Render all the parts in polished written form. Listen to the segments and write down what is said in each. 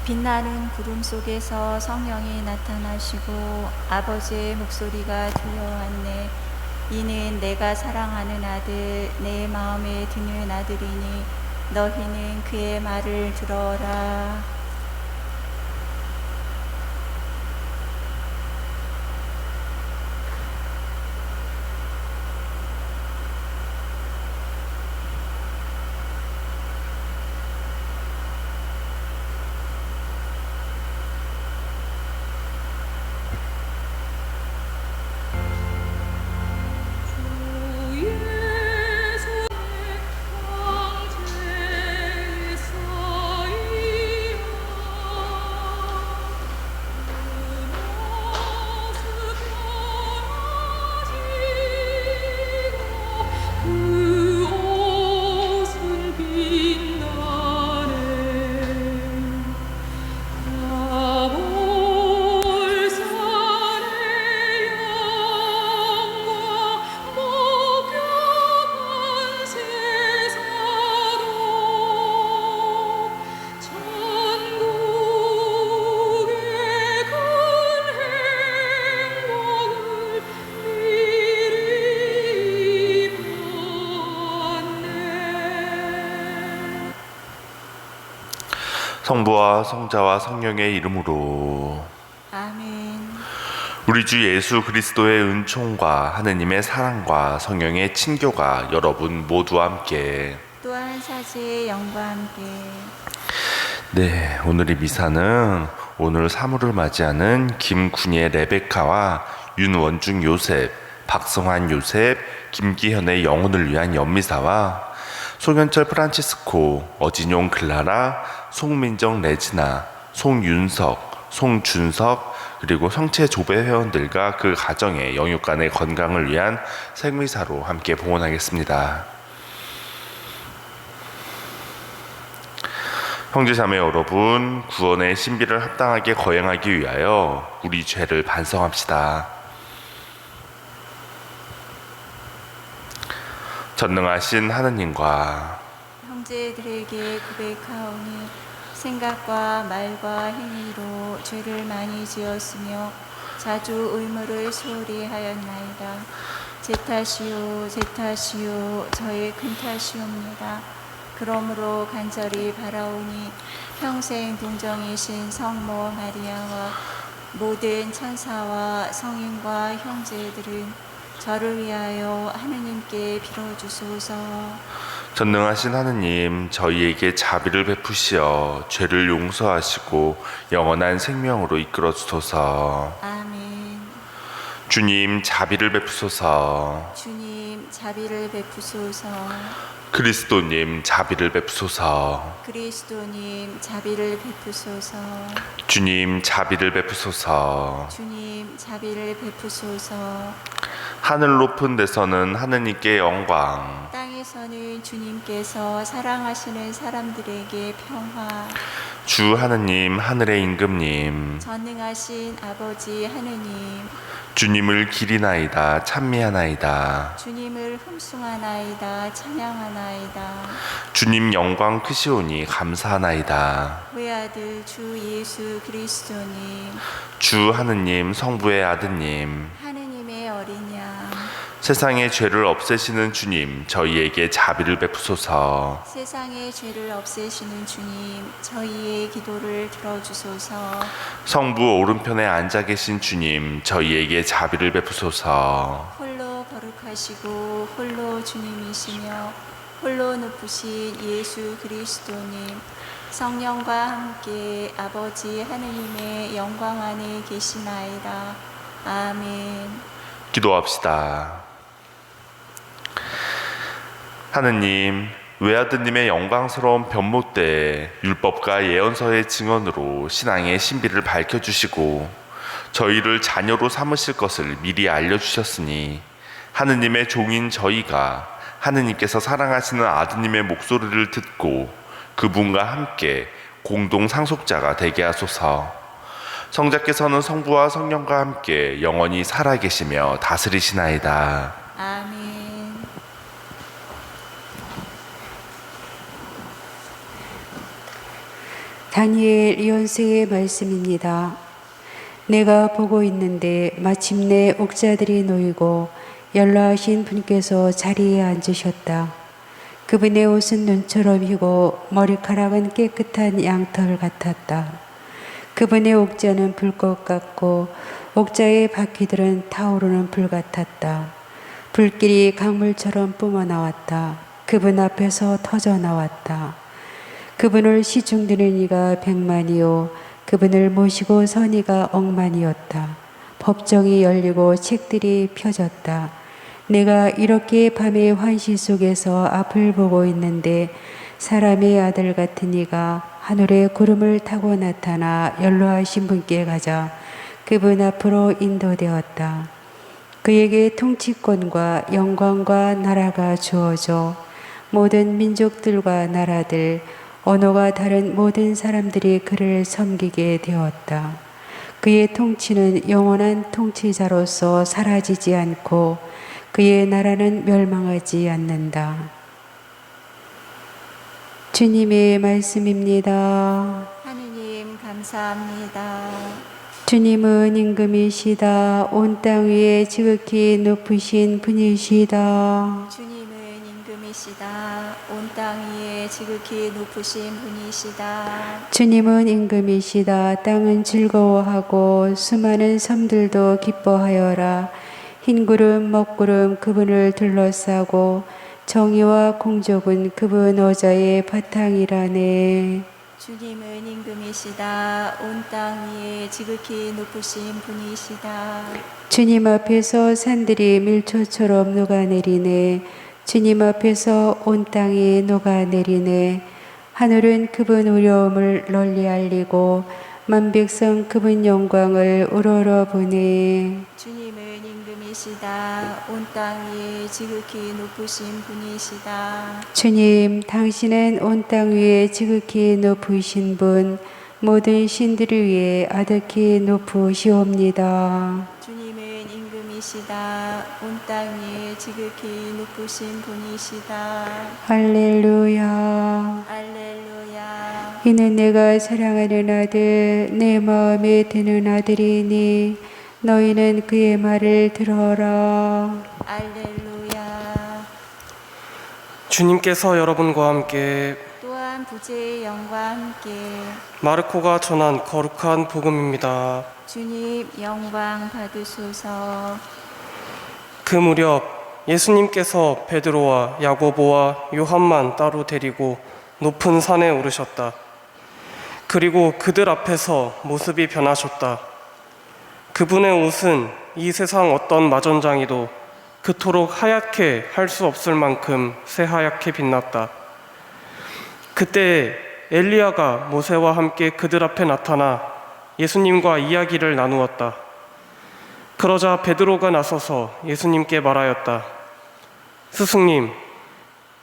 빛나는 구름 속에서 성령이 나타나시고 아버지의 목소리가 들려왔네. 이는 내가 사랑하는 아들, 내 마음에 드는 아들이니 너희는 그의 말을 들어라. 성부와 성자와 성령의 이름으로 아멘. 우리 주 예수 그리스도의 은총과 하느님의 사랑과 성령의 친교가 여러분 모두와 함께 또한 사제의 영과 함께 네, 오늘의 미사는 오늘 사무를 맞이하는 김군희의 레베카와 윤원중 요셉, 박성환 요셉, 김기현의 영혼을 위한 연미사와 송현철 프란치스코, 어진용 클라라, 송민정 레지나, 송윤석, 송준석, 그리고 성체 조배 회원들과 그 가정의 영육간의 건강을 위한 생미사로 함께 봉헌하겠습니다. 형제자매 여러분, 구원의 신비를 합당하게 거행하기 위하여 우리 죄를 반성합시다. 전능하신 하느님과 형제들에게 고백하오니 생각과 말과 행위로 죄를 많이 지었으며 자주 의무를 소홀히 하였나이다. 제 탓이요 제 탓이요 저의 큰 탓이옵니다. 그러므로 간절히 바라오니 평생 동정이신 성모 마리아와 모든 천사와 성인과 형제들은 저를 위하여 하느님께 빌어주소서. 전능하신 하느님, 저희에게 자비를 베푸시어 죄를 용서하시고 영원한 생명으로 이끌어 주소서. 아멘. 주님, 자비를 베푸소서. 주님 자비를 베푸소서. 그리스도님, 자비를 베푸소서. 그리스도님 자비를 베푸소서. 주님, 자비를 베푸소서. 주님 자비를 베푸소서. 하늘 높은 데서는 하느님께 영광, 땅에서는 주님께서 사랑하시는 사람들에게 평화. 주 하느님, 하늘의 임금님, 전능하신 아버지 하느님, 주님을 기리나이다 찬미하나이다. 주님을 흠숭하나이다 찬양하나이다. 주님 영광 크시오니 감사하나이다. 외아들 주 예수 그리스도님, 주 하느님, 성부의 아드님, 하느님의 어린 양, 세상의 죄를 없애시는 주님, 저희에게 자비를 베푸소서. 세상의 죄를 없애시는 주님, 저희의 기도를 들어주소서. 성부 오른편에 앉아 계신 주님, 저희에게 자비를 베푸소서. 홀로 거룩하시고 홀로 주님이시며 홀로 높으신 예수 그리스도님, 성령과 함께 아버지 하느님의 영광 안에 계시나이다. 아멘. 기도합시다. 하느님, 외아드님의 영광스러운 변모 때 율법과 예언서의 증언으로 신앙의 신비를 밝혀주시고 저희를 자녀로 삼으실 것을 미리 알려주셨으니 하느님의 종인 저희가 하느님께서 사랑하시는 아드님의 목소리를 듣고 그분과 함께 공동 상속자가 되게 하소서. 성자께서는 성부와 성령과 함께 영원히 살아계시며 다스리시나이다. 아멘. 다니엘 연수의 말씀입니다. 내가 보고 있는데 마침내 옥자들이 놓이고 연로하신 분께서 자리에 앉으셨다. 그분의 옷은 눈처럼 희고 머리카락은 깨끗한 양털 같았다. 그분의 옥자는 불꽃 같고 옥자의 바퀴들은 타오르는 불 같았다. 불길이 강물처럼 뿜어나왔다. 그분 앞에서 터져나왔다. 그분을 시중드는 이가 100만이요 그분을 모시고 선 이가 억만이었다. 법정이 열리고 책들이 펴졌다. 내가 이렇게 밤의 환시 속에서 앞을 보고 있는데 사람의 아들 같은 이가 하늘에 구름을 타고 나타나 연로하신 분께 가자 그분 앞으로 인도되었다. 그에게 통치권과 영광과 나라가 주어져 모든 민족들과 나라들, 언어가 다른 모든 사람들이 그를 섬기게 되었다. 그의 통치는 영원한 통치자로서 사라지지 않고 그의 나라는 멸망하지 않는다. 주님의 말씀입니다. 하느님 감사합니다. 주님은 임금이시다. 온 땅 위에 지극히 높으신 분이시다. 주님은 임금이시다. 온 땅 위에 지극히 높으신 분이시다. 주님은 임금이시다. 땅은 즐거워하고 수많은 섬들도 기뻐하여라. 흰 구름 먹구름 그분을 둘러싸고 정의와 공적은 그분 어자의 바탕이라네. 주님은 임금이시다. 온 땅 위에 지극히 높으신 분이시다. 주님 앞에서 산들이 밀초처럼 녹아내리네. 주님 앞에서 온 땅이 녹아내리네. 하늘은 그분 의로움을 널리 알리고 만백성 그분 영광을 우러러보네. 주님은 임금이시다. 온 땅 위에 지극히 높으신 분이시다. 주님, 당신은 온 땅 위에 지극히 높으신 분, 모든 신들 위에 아득히 높으시옵니다. 주님은 임금이시다. 온 땅 위에 지극히 높으신 분이시다. 할렐루야. 알렐루야. 이는 내가 사랑하는 아들, 내 마음에 드는 아들이니 너희는 그의 말을 들어라. 알렐루야. 주님께서 여러분과 함께 또한 부재의 영과 함께 마르코가 전한 거룩한 복음입니다. 주님 영광 받으소서. 그 무렵 예수님께서 베드로와 야고보와 요한만 따로 데리고 높은 산에 오르셨다. 그리고 그들 앞에서 모습이 변하셨다. 그분의 옷은 이 세상 어떤 마전장이도 그토록 하얗게 할 수 없을 만큼 새하얗게 빛났다. 그때 엘리야가 모세와 함께 그들 앞에 나타나 예수님과 이야기를 나누었다. 그러자 베드로가 나서서 예수님께 말하였다. 스승님,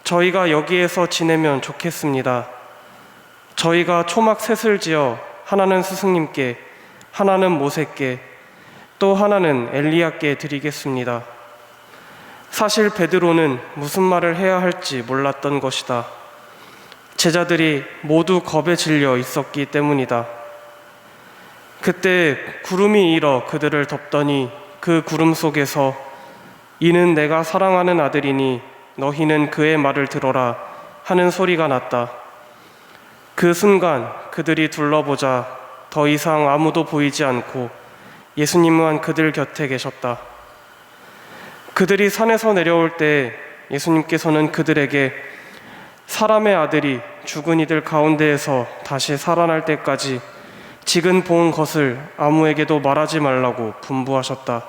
저희가 여기에서 지내면 좋겠습니다. 저희가 초막 셋을 지어 하나는 스승님께, 하나는 모세께, 또 하나는 엘리야께 드리겠습니다. 사실 베드로는 무슨 말을 해야 할지 몰랐던 것이다. 제자들이 모두 겁에 질려 있었기 때문이다. 그때 구름이 일어 그들을 덮더니 그 구름 속에서 이는 내가 사랑하는 아들이니 너희는 그의 말을 들어라 하는 소리가 났다. 그 순간 그들이 둘러보자 더 이상 아무도 보이지 않고 예수님만 그들 곁에 계셨다. 그들이 산에서 내려올 때 예수님께서는 그들에게 사람의 아들이 죽은 이들 가운데에서 다시 살아날 때까지 지금 본 것을 아무에게도 말하지 말라고 분부하셨다.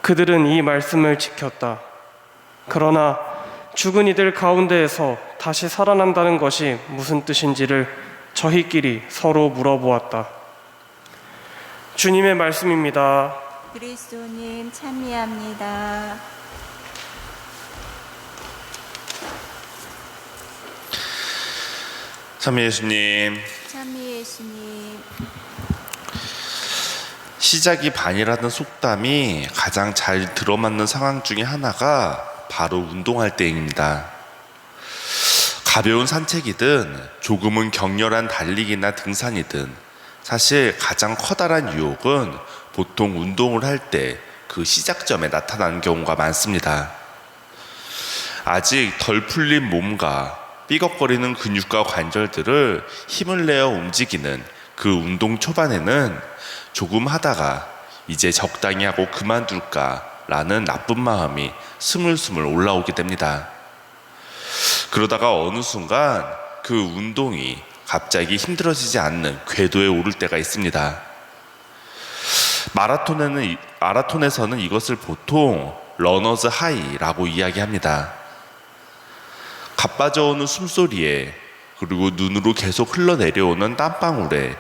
그들은 이 말씀을 지켰다. 그러나 죽은 이들 가운데에서 다시 살아난다는 것이 무슨 뜻인지를 저희끼리 서로 물어보았다. 주님의 말씀입니다. 그리스도님 찬미합니다. 참 예수님, 찬미 예수님. 시작이 반이라는 속담이 가장 잘 들어맞는 상황 중에 하나가 바로 운동할 때입니다. 가벼운 산책이든 조금은 격렬한 달리기나 등산이든 사실 가장 커다란 유혹은 보통 운동을 할 때 그 시작점에 나타나는 경우가 많습니다. 아직 덜 풀린 몸과 삐걱거리는 근육과 관절들을 힘을 내어 움직이는 그 운동 초반에는 조금 하다가 이제 적당히 하고 그만둘까라는 나쁜 마음이 스물스물 올라오게 됩니다. 그러다가 어느 순간 그 운동이 갑자기 힘들어지지 않는 궤도에 오를 때가 있습니다. 마라톤에서는 이것을 보통 러너즈 하이라고 이야기합니다. 가빠져오는 숨소리에 그리고 눈으로 계속 흘러내려오는 땀방울에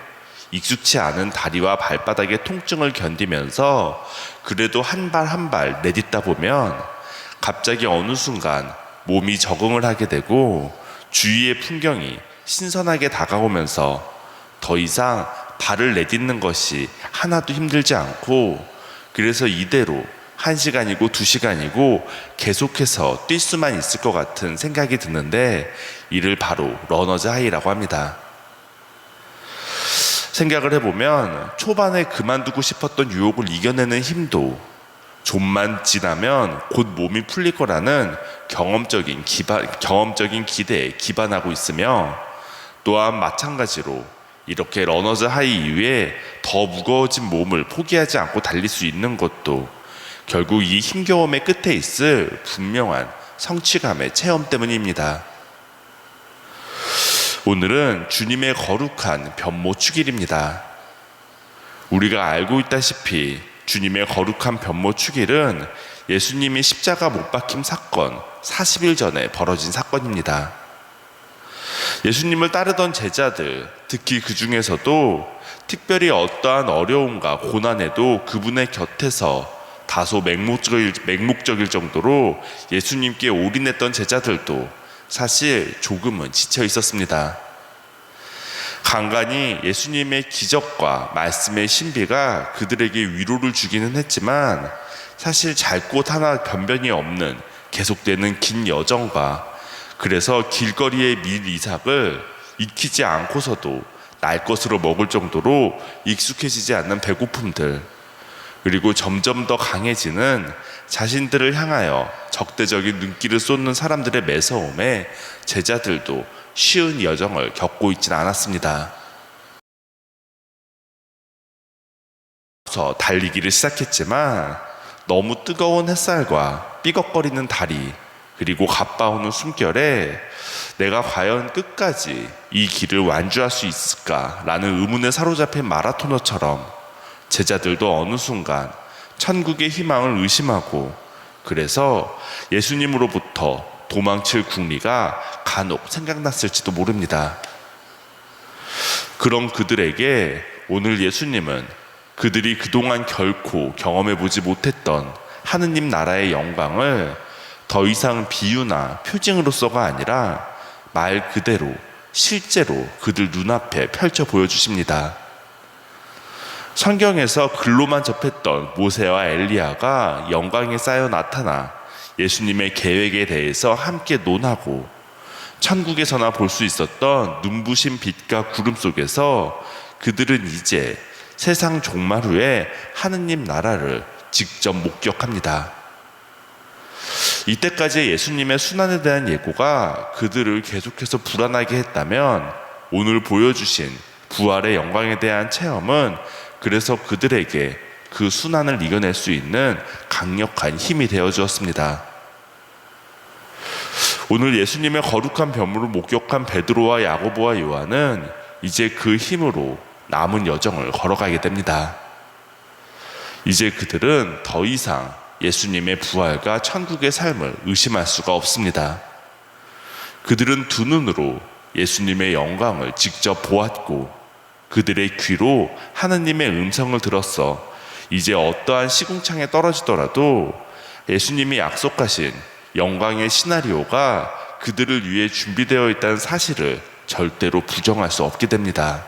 익숙치 않은 다리와 발바닥의 통증을 견디면서 그래도 한 발 한 발 내딛다 보면 갑자기 어느 순간 몸이 적응을 하게 되고 주위의 풍경이 신선하게 다가오면서 더 이상 발을 내딛는 것이 하나도 힘들지 않고 그래서 이대로 1시간이고 2시간이고 계속해서 뛸 수만 있을 것 같은 생각이 드는데 이를 바로 러너즈 하이라고 합니다. 생각을 해보면 초반에 그만두고 싶었던 유혹을 이겨내는 힘도 좀만 지나면 곧 몸이 풀릴 거라는 경험적인 기대에 기반하고 있으며 또한 마찬가지로 이렇게 러너즈 하이 이후에 더 무거워진 몸을 포기하지 않고 달릴 수 있는 것도 결국 이 힘겨움의 끝에 있을 분명한 성취감의 체험 때문입니다. 오늘은 주님의 거룩한 변모 축일입니다. 우리가 알고 있다시피 주님의 거룩한 변모 축일은 예수님이 십자가 못 박힘 사건 40일 전에 벌어진 사건입니다. 예수님을 따르던 제자들, 특히 그 중에서도 특별히 어떠한 어려움과 고난에도 그분의 곁에서 다소 맹목적일 정도로 예수님께 올인했던 제자들도 사실 조금은 지쳐 있었습니다. 간간히 예수님의 기적과 말씀의 신비가 그들에게 위로를 주기는 했지만 사실 잘 곳 하나 변변이 없는 계속되는 긴 여정과 그래서 길거리의 밀이삭을 익히지 않고서도 날 것으로 먹을 정도로 익숙해지지 않는 배고픔들 그리고 점점 더 강해지는 자신들을 향하여 적대적인 눈길을 쏟는 사람들의 매서움에 제자들도 쉬운 여정을 겪고 있지는 않았습니다. 달리기를 시작했지만 너무 뜨거운 햇살과 삐걱거리는 다리 그리고 가빠오는 숨결에 내가 과연 끝까지 이 길을 완주할 수 있을까라는 의문에 사로잡힌 마라토너처럼 제자들도 어느 순간 천국의 희망을 의심하고 그래서 예수님으로부터 도망칠 궁리가 간혹 생각났을지도 모릅니다. 그런 그들에게 오늘 예수님은 그들이 그동안 결코 경험해보지 못했던 하느님 나라의 영광을 더 이상 비유나 표징으로서가 아니라 말 그대로 실제로 그들 눈앞에 펼쳐 보여주십니다. 성경에서 글로만 접했던 모세와 엘리야가 영광에 쌓여 나타나 예수님의 계획에 대해서 함께 논하고 천국에서나 볼 수 있었던 눈부신 빛과 구름 속에서 그들은 이제 세상 종말 후에 하느님 나라를 직접 목격합니다. 이때까지의 예수님의 순환에 대한 예고가 그들을 계속해서 불안하게 했다면 오늘 보여주신 부활의 영광에 대한 체험은 그래서 그들에게 그 순환을 이겨낼 수 있는 강력한 힘이 되어 주었습니다. 오늘 예수님의 거룩한 변모를 목격한 베드로와 야고보와 요한은 이제 그 힘으로 남은 여정을 걸어가게 됩니다. 이제 그들은 더 이상 예수님의 부활과 천국의 삶을 의심할 수가 없습니다. 그들은 두 눈으로 예수님의 영광을 직접 보았고 그들의 귀로 하느님의 음성을 들었어 이제 어떠한 시궁창에 떨어지더라도 예수님이 약속하신 영광의 시나리오가 그들을 위해 준비되어 있다는 사실을 절대로 부정할 수 없게 됩니다.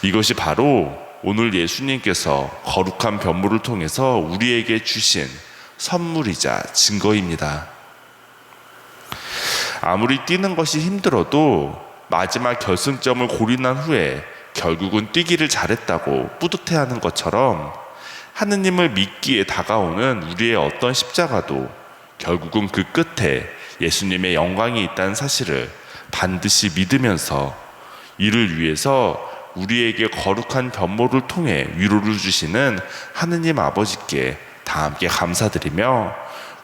이것이 바로 오늘 예수님께서 거룩한 변모를 통해서 우리에게 주신 선물이자 증거입니다. 아무리 뛰는 것이 힘들어도 마지막 결승점을 고린한 후에 결국은 뛰기를 잘했다고 뿌듯해하는 것처럼 하느님을 믿기에 다가오는 우리의 어떤 십자가도 결국은 그 끝에 예수님의 영광이 있다는 사실을 반드시 믿으면서 이를 위해서 우리에게 거룩한 변모를 통해 위로를 주시는 하느님 아버지께 다 함께 감사드리며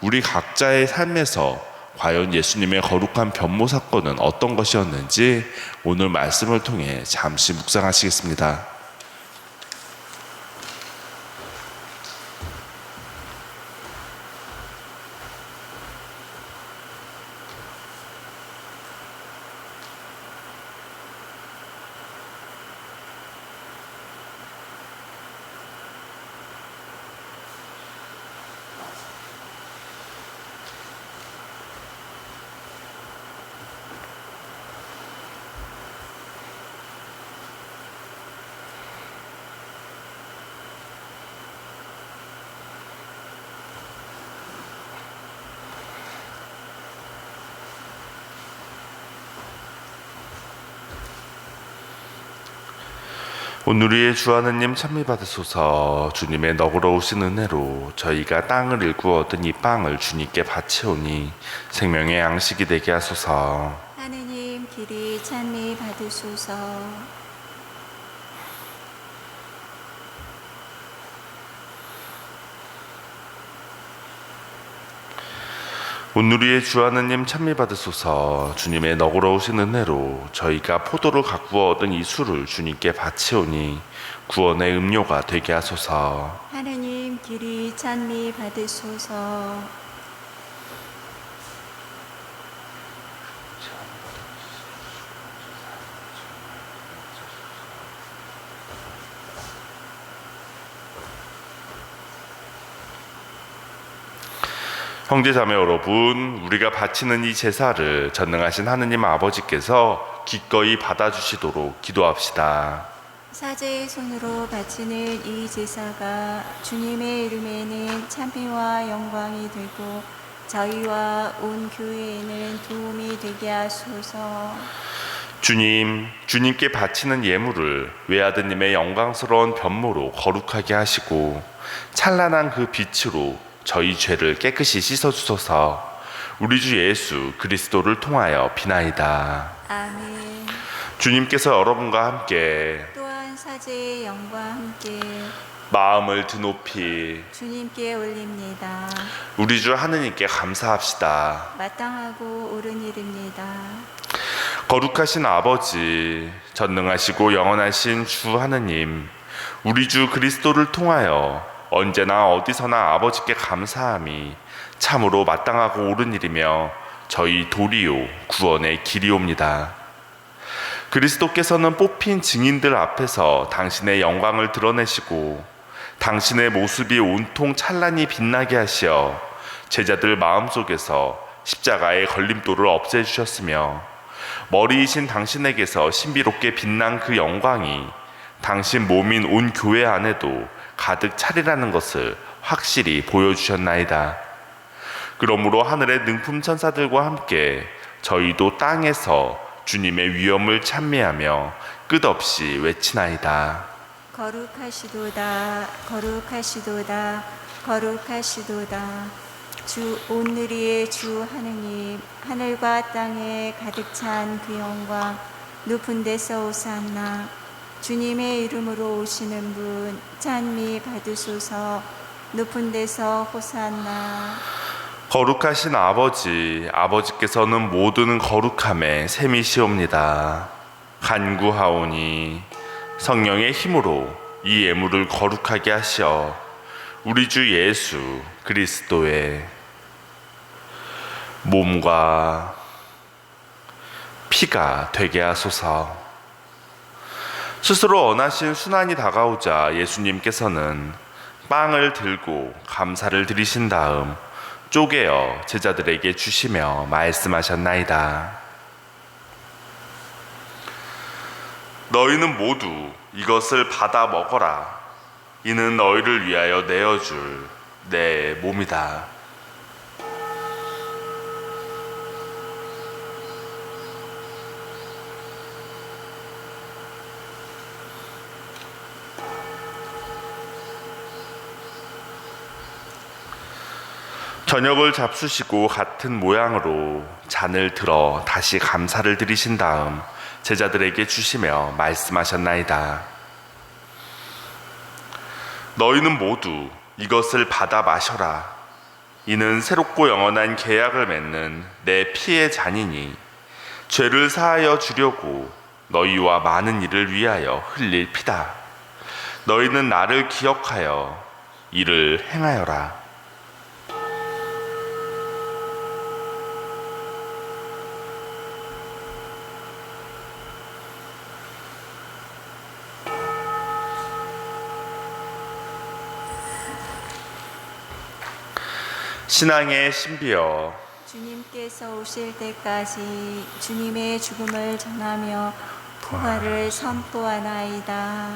우리 각자의 삶에서 과연 예수님의 거룩한 변모 사건은 어떤 것이었는지 오늘 말씀을 통해 잠시 묵상하시겠습니다. 오늘 우리의 주 하느님 찬미 받으소서. 주님의 너그러우신 은혜로 저희가 땅을 일구어 얻은 이 빵을 주님께 바치오니 생명의 양식이 되게 하소서. 하느님 길이 찬미 받으소서. 오늘 우리의 주 하느님 찬미 받으소서. 주님의 너그러우신 은혜로 저희가 포도를 가꾸어 얻은 이 술을 주님께 바치오니 구원의 음료가 되게 하소서. 하느님 길이 찬미 받으소서. 형제자매 여러분, 우리가 바치는 이 제사를 전능하신 하느님 아버지께서 기꺼이 받아주시도록 기도합시다. 사제의 손으로 바치는 이 제사가 주님의 이름에는 찬미와 영광이 되고 저희와 온 교회에는 도움이 되게 하소서. 주님께 바치는 예물을 외아드님의 영광스러운 변모로 거룩하게 하시고 찬란한 그 빛으로 저희 죄를 깨끗이 씻어주소서. 우리 주 예수 그리스도를 통하여 비나이다. 아멘. 주님께서 여러분과 함께 또한 사제의 영과 함께 마음을 드높이 주님께 올립니다. 우리 주 하느님께 감사합시다. 마땅하고 옳은 일입니다. 거룩하신 아버지, 전능하시고 영원하신 주 하느님, 우리 주 그리스도를 통하여 언제나 어디서나 아버지께 감사함이 참으로 마땅하고 옳은 일이며 저희 도리요 구원의 길이옵니다. 그리스도께서는 뽑힌 증인들 앞에서 당신의 영광을 드러내시고 당신의 모습이 온통 찬란히 빛나게 하시어 제자들 마음속에서 십자가의 걸림돌을 없애주셨으며 머리이신 당신에게서 신비롭게 빛난 그 영광이 당신 몸인 온 교회 안에도 가득 차리라는 것을 확실히 보여주셨나이다. 그러므로 하늘의 능품 천사들과 함께 저희도 땅에서 주님의 위엄을 찬미하며 끝없이 외치나이다. 거룩하시도다, 거룩하시도다, 거룩하시도다. 주 오늘의 주 하느님, 하늘과 땅에 가득 찬 그 영광 높은 데서 오산나. 주님의 이름으로 오시는 분 찬미 받으소서. 높은 데서 호산나. 거룩하신 아버지, 아버지께서는 모든 거룩함에 셈이시옵니다. 간구하오니 성령의 힘으로 이 예물을 거룩하게 하시어 우리 주 예수 그리스도의 몸과 피가 되게 하소서. 스스로 언하신 순환이 다가오자 예수님께서는 빵을 들고 감사를 드리신 다음 쪼개어 제자들에게 주시며 말씀하셨나이다. 너희는 모두 이것을 받아 먹어라. 이는 너희를 위하여 내어줄 내 몸이다. 저녁을 잡수시고 같은 모양으로 잔을 들어 다시 감사를 드리신 다음 제자들에게 주시며 말씀하셨나이다. 너희는 모두 이것을 받아 마셔라. 이는 새롭고 영원한 계약을 맺는 내 피의 잔이니 죄를 사하여 주려고 너희와 많은 이를 위하여 흘릴 피다. 너희는 나를 기억하여 이를 행하여라. 신앙의 신비여, 주님께서 오실 때까지 주님의 죽음을 전하며 부활을 선포하나이다.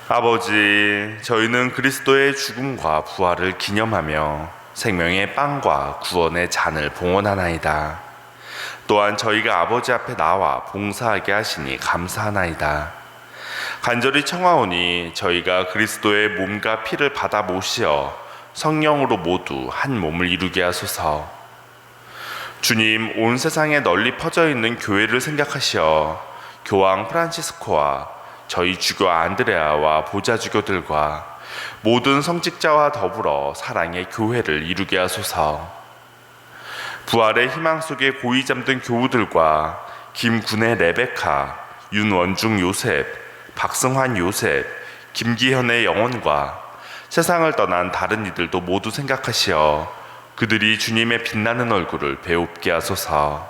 아버지, 저희는 그리스도의 죽음과 부활을 기념하며 생명의 빵과 구원의 잔을 봉헌하나이다. 또한 저희가 아버지 앞에 나와 봉사하게 하시니 감사하나이다. 간절히 청하오니 저희가 그리스도의 몸과 피를 받아 모시어 성령으로 모두 한 몸을 이루게 하소서. 주님, 온 세상에 널리 퍼져 있는 교회를 생각하시어 교황 프란치스코와 저희 주교 안드레아와 보좌주교들과 모든 성직자와 더불어 사랑의 교회를 이루게 하소서. 부활의 희망 속에 고이 잠든 교우들과 김군의 레베카, 윤원중 요셉, 박승환 요셉, 김기현의 영혼과 세상을 떠난 다른 이들도 모두 생각하시어 그들이 주님의 빛나는 얼굴을 배웁게 하소서.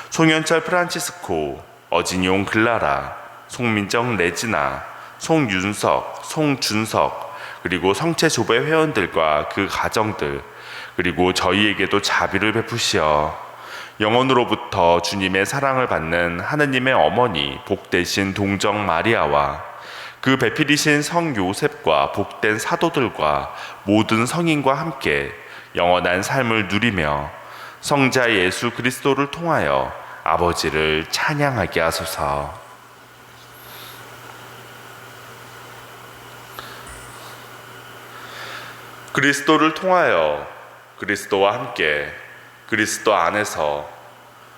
송현철 프란치스코, 어진용 글라라, 송민정 레지나, 송윤석, 송준석, 그리고 성체조배 회원들과 그 가정들, 그리고 저희에게도 자비를 베푸시어 영원으로부터 주님의 사랑을 받는 하느님의 어머니 복되신 동정 마리아와 그 배필이신 성 요셉과 복된 사도들과 모든 성인과 함께 영원한 삶을 누리며 성자 예수 그리스도를 통하여 아버지를 찬양하게 하소서. 그리스도를 통하여 그리스도와 함께 그리스도 안에서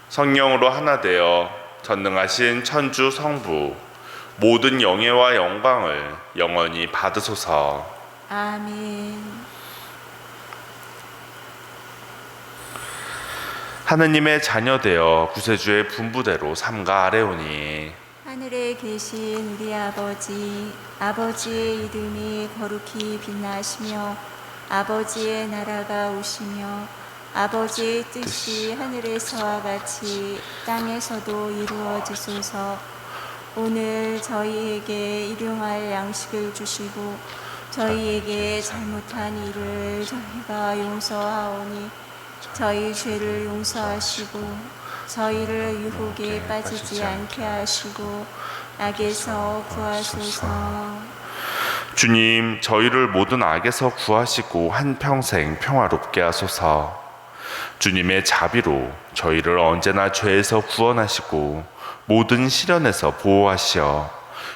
성령으로 하나 되어 전능하신 천주 성부 모든 영예와 영광을 영원히 받으소서. 아멘. 하느님의 자녀되어 구세주의 분부대로 삼가 아뢰오니 하늘에 계신 우리 아버지, 아버지의 이름이 거룩히 빛나시며 아버지의 나라가 오시며 아버지의 뜻이 하늘에서와 같이 땅에서도 이루어지소서. 오늘 저희에게 일용할 양식을 주시고 저희에게 잘못한 일을 저희가 용서하오니 저희 죄를 용서하시고 저희를 유혹에 빠지지 않게 하시고 악에서 구하소서. 주님, 저희를 모든 악에서 구하시고 한평생 평화롭게 하소서. 주님의 자비로 저희를 언제나 죄에서 구원하시고 모든 시련에서 보호하시어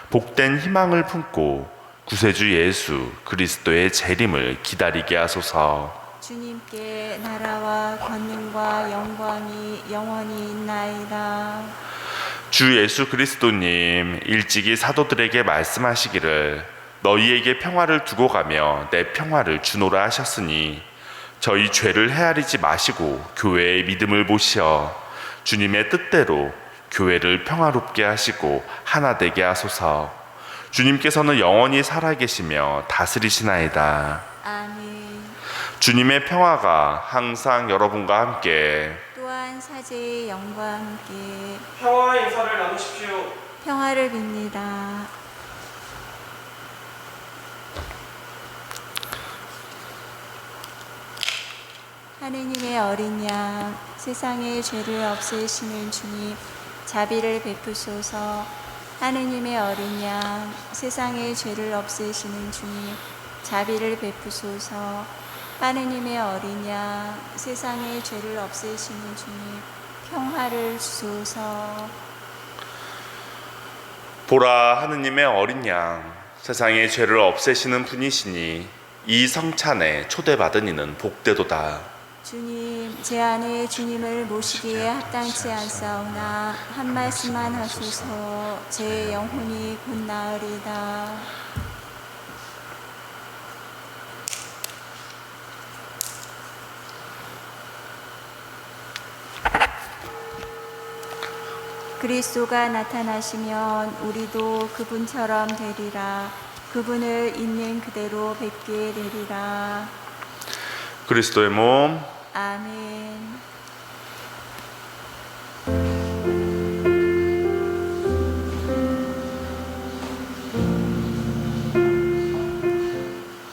복된 희망을 품고 구세주 예수 그리스도의 재림을 기다리게 하소서. 주님께 나라와 권능과 영광이 영원히 있나이다. 주 예수 그리스도님, 일찍이 사도들에게 말씀하시기를 너희에게 평화를 두고 가며 내 평화를 주노라 하셨으니 저희 죄를 헤아리지 마시고 교회의 믿음을 보시어 주님의 뜻대로 교회를 평화롭게 하시고 하나 되게 하소서. 주님께서는 영원히 살아계시며 다스리시나이다. 아멘. 주님의 평화가 항상 여러분과 함께 또한 사제의 영광과 함께 평화의 인사를 나누십시오. 평화를 빕니다. 하느님의 어린 양, 세상의 죄를 없애시는 주님, 자비를 베푸소서. 하느님의 어린 양, 세상의 죄를 없애시는 주님, 자비를 베푸소서. 하느님의 어린 양, 세상의 죄를 없애시는 주님, 평화를 주소서. 보라, 하느님의 어린 양, 세상의 죄를 없애시는 분이시니 이 성찬에 초대받은 이는 복되도다. 주님, 제 안에 주님을 모시기에 합당치 않사오나 한 말씀만 하소서. 제 영혼이 곧 나으리다. 그리스도가 나타나시면 우리도 그분처럼 되리라. 그분을 있는 그대로 뵙게 되리라. 그리스도의 몸, 아멘.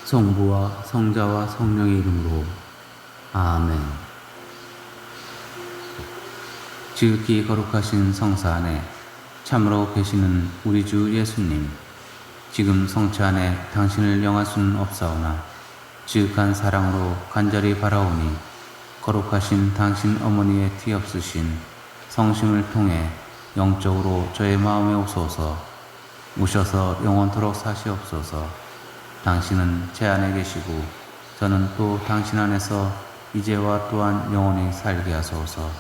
성부와 성자와 성령의 이름으로 아멘. 지극히 거룩하신 성사 안에 참으로 계시는 우리 주 예수님, 지금 성체 안에 당신을 영할 수는 없사오나 지극한 사랑으로 간절히 바라오니 거룩하신 당신 어머니의 티 없으신 성심을 통해 영적으로 저의 마음에 오소서. 오셔서 영원토록 사시옵소서. 당신은 제 안에 계시고 저는 또 당신 안에서 이제와 또한 영원히 살게 하소서.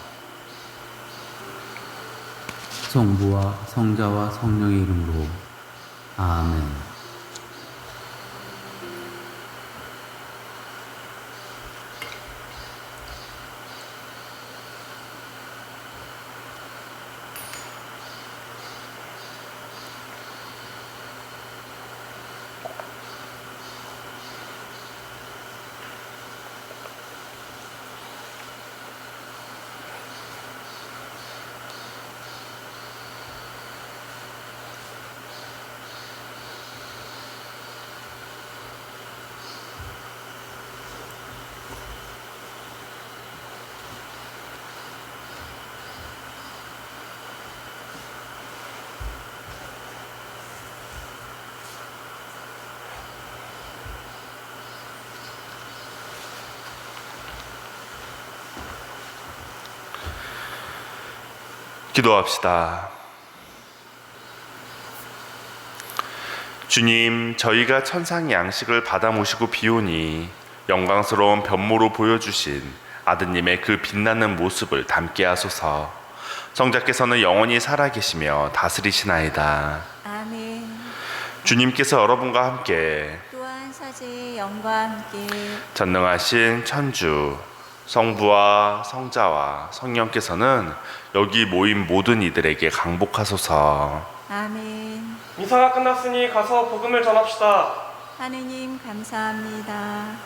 성부와 성자와 성령의 이름으로 아멘. 기도합시다. 주님, 저희가 천상 양식을 받아 모시고 비오니 영광스러운 변모로 보여주신 아드님의 그 빛나는 모습을 담게 하소서. 성자께서는 영원히 살아계시며 다스리시나이다. 아멘. 주님께서 여러분과 함께 또한 사제의 영과 함께 전능하신 천주 성부와 성자와 성령께서는 여기 모인 모든 이들에게 강복하소서. 아멘. 미사가 끝났으니 가서 복음을 전합시다. 하느님 감사합니다.